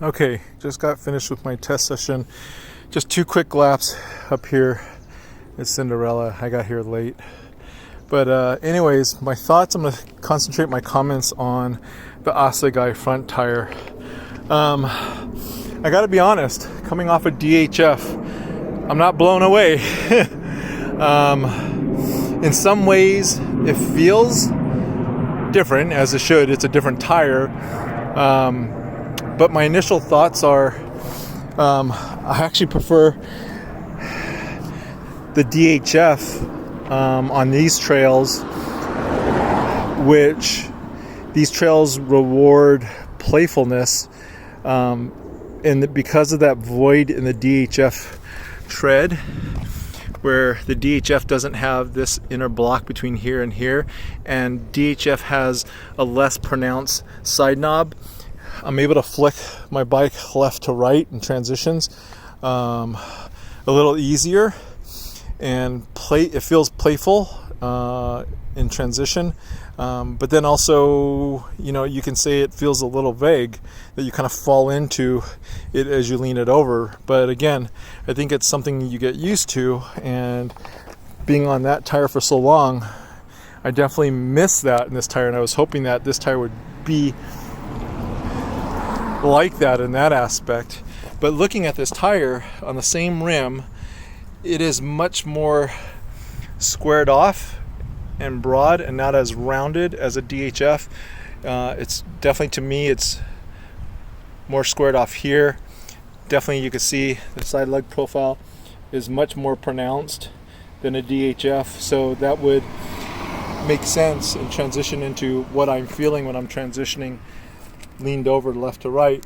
Okay, just got finished with my test session. Just 2 quick laps up here at Cinderella. I got here late. But anyways, my thoughts, I'm going to concentrate my comments on the Assegai front tire. I got to be honest, coming off of DHF, I'm not blown away. In some ways, it feels different, as it should. It's a different tire. But my initial thoughts are, I actually prefer the DHF on these trails, which these trails reward playfulness, and because of that void in the DHF tread, where the DHF doesn't have this inner block between here and here, and DHF has a less pronounced side knob, I'm able to flick my bike left to right in transitions a little easier, and it feels playful in transition, but then also, you can say it feels a little vague, that you kind of fall into it as you lean it over. But again, I think it's something you get used to, and being on that tire for so long, I definitely miss that in this tire, and I was hoping that this tire would be like that in that aspect. But looking at this tire on the same rim, it is much more squared off and broad and not as rounded as a DHF. It's definitely, to me, it's more squared off here. Definitely you can see the side lug profile is much more pronounced than a DHF, so that would make sense and transition into what I'm feeling when I'm transitioning leaned over left to right.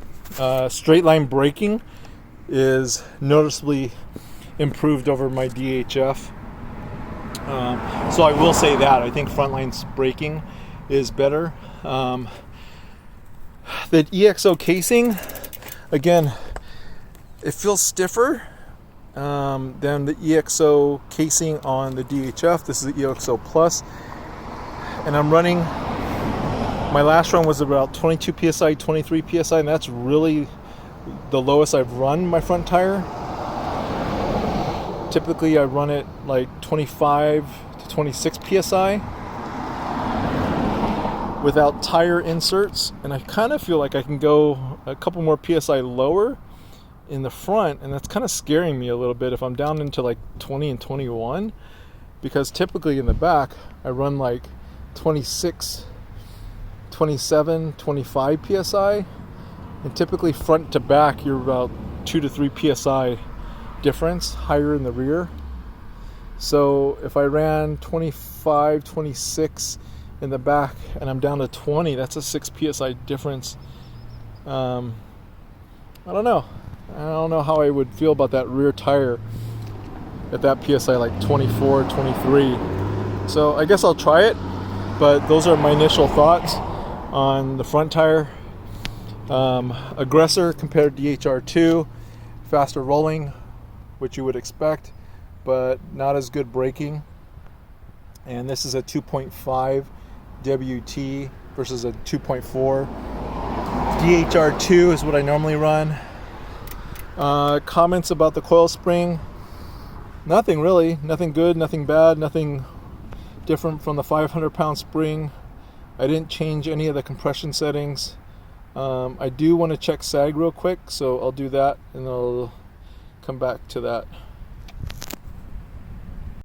Straight line braking is noticeably improved over my DHF. So I will say that I think frontline braking is better. The EXO casing, again, it feels stiffer than the EXO casing on the DHF. This is the EXO Plus, and I'm running. My last run was about 22 psi, 23 psi, and that's really the lowest I've run my front tire. Typically I run it like 25 to 26 psi without tire inserts, and I kind of feel like I can go a couple more psi lower in the front, and that's kind of scaring me a little bit if I'm down into like 20 and 21, because typically in the back I run like 26, 27, 25 psi, and typically front to back you're about 2 to 3 psi difference higher in the rear. So if I ran 25, 26 in the back and I'm down to 20, that's a 6 psi difference. I don't know how I would feel about that rear tire at that psi, like 24, 23. So I guess I'll try it, but those are my initial thoughts on the front tire. Aggressor compared to DHR2, faster rolling, which you would expect, but not as good braking. And this is a 2.5 WT versus a 2.4. DHR2 is what I normally run. Comments about the coil spring, nothing really, nothing good, nothing bad, nothing different from the 500-pound spring. I didn't change any of the compression settings. I do want to check sag real quick, so I'll do that and I'll come back to that.